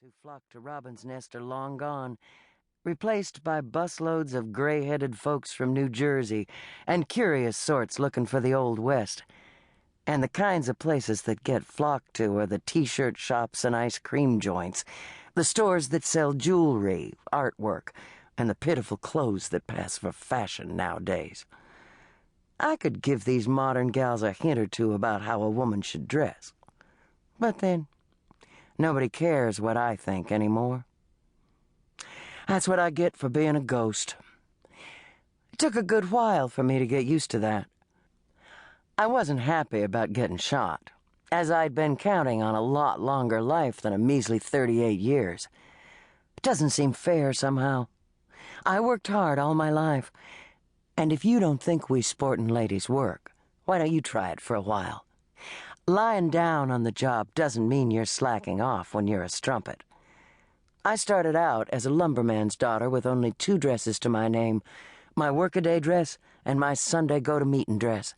who flocked to Robin's Nest are long gone, replaced by busloads of gray-headed folks from New Jersey and curious sorts looking for the Old West. And the kinds of places that get flocked to are the t-shirt shops and ice cream joints, the stores that sell jewelry, artwork, and the pitiful clothes that pass for fashion nowadays. I could give these modern gals a hint or two about how a woman should dress. But then, nobody cares what I think anymore. That's what I get for being a ghost. It took a good while for me to get used to that. I wasn't happy about getting shot, as I'd been counting on a lot longer life than a measly 38 years. It doesn't seem fair somehow. I worked hard all my life, and if you don't think we sportin' ladies work, why don't you try it for a while? Lying down on the job doesn't mean you're slacking off when you're a strumpet. I started out as a lumberman's daughter with only 2 dresses to my name, my workaday dress and my Sunday go-to-meeting dress.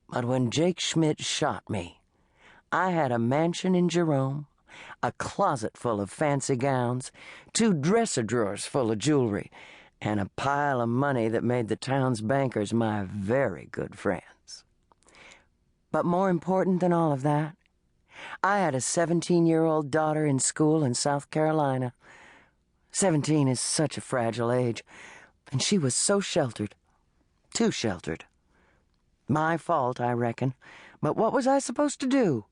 But when Jake Schmidt shot me, I had a mansion in Jerome, a closet full of fancy gowns, 2 dresser drawers full of jewelry, and a pile of money that made the town's bankers my very good friends. But more important than all of that, I had a 17-year-old daughter in school in South Carolina. 17 is such a fragile age, and she was so sheltered. Too sheltered. My fault, I reckon, but what was I supposed to do?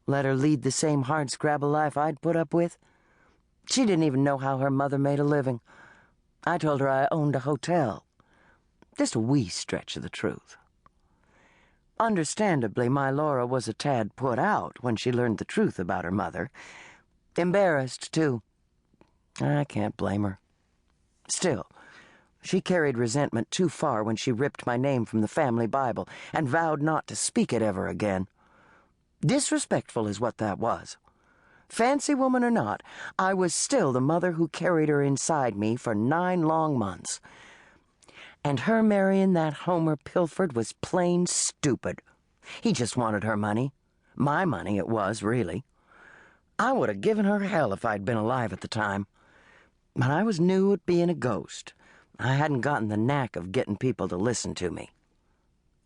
Let her lead the same hardscrabble life I'd put up with? She didn't even know how her mother made a living. I told her I owned a hotel. Just a wee stretch of the truth. Understandably, my Laura was a tad put out when she learned the truth about her mother. Embarrassed, too. I can't blame her. Still, she carried resentment too far when she ripped my name from the family Bible and vowed not to speak it ever again. Disrespectful is what that was. Fancy woman or not, I was still the mother who carried her inside me for 9 long months. And her marrying that Homer Pilford was plain stupid. He just wanted her money. My money it was, really. I would have given her hell if I'd been alive at the time. But I was new at being a ghost. I hadn't gotten the knack of getting people to listen to me.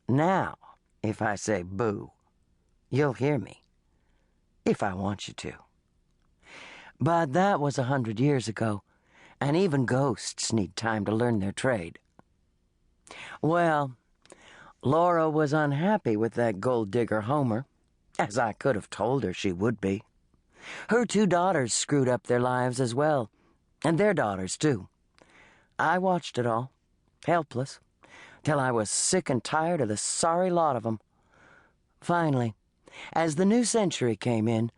Now, if I say boo, you'll hear me. If I want you to. But that was 100 years ago, and even ghosts need time to learn their trade. Well, Laura was unhappy with that gold-digger Homer, as I could have told her she would be. Her 2 daughters screwed up their lives as well, and their daughters, too. I watched it all, helpless, till I was sick and tired of the sorry lot of 'em. Finally, as the new century came in,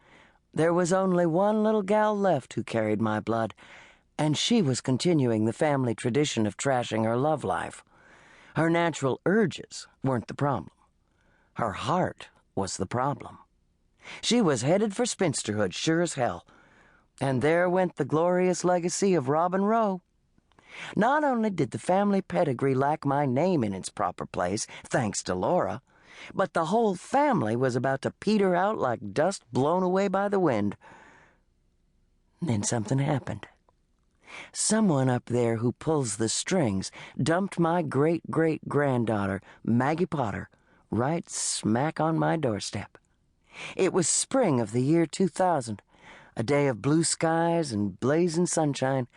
there was only one little gal left who carried my blood, and she was continuing the family tradition of trashing her love life. Her natural urges weren't the problem. Her heart was the problem. She was headed for spinsterhood, sure as hell. And there went the glorious legacy of Robin Rowe. Not only did the family pedigree lack my name in its proper place, thanks to Laura, but the whole family was about to peter out like dust blown away by the wind. Then something happened. Someone up there who pulls the strings dumped my great-great-granddaughter, Maggie Potter, right smack on my doorstep. It was spring of the year 2000, a day of blue skies and blazing sunshine,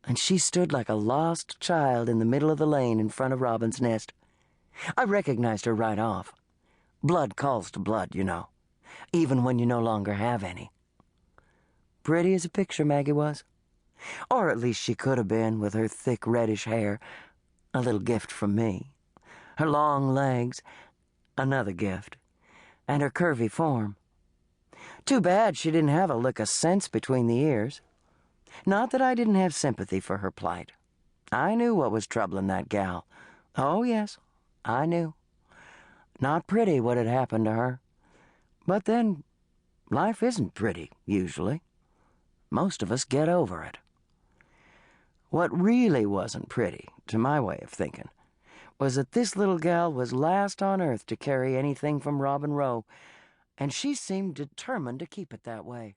and she stood like a lost child in the middle of the lane in front of Robin's Nest. I recognized her right off. Blood calls to blood, you know, even when you no longer have any. Pretty as a picture, Maggie was. Or at least she could have been, with her thick reddish hair, a little gift from me. Her long legs, another gift, and her curvy form. Too bad she didn't have a lick of sense between the ears. Not that I didn't have sympathy for her plight. I knew what was troubling that gal. Oh, yes, I knew. Not pretty what had happened to her. But then, life isn't pretty, usually. Most of us get over it. What really wasn't pretty, to my way of thinking, was that this little gal was last on earth to carry anything from Robin Rowe, and she seemed determined to keep it that way.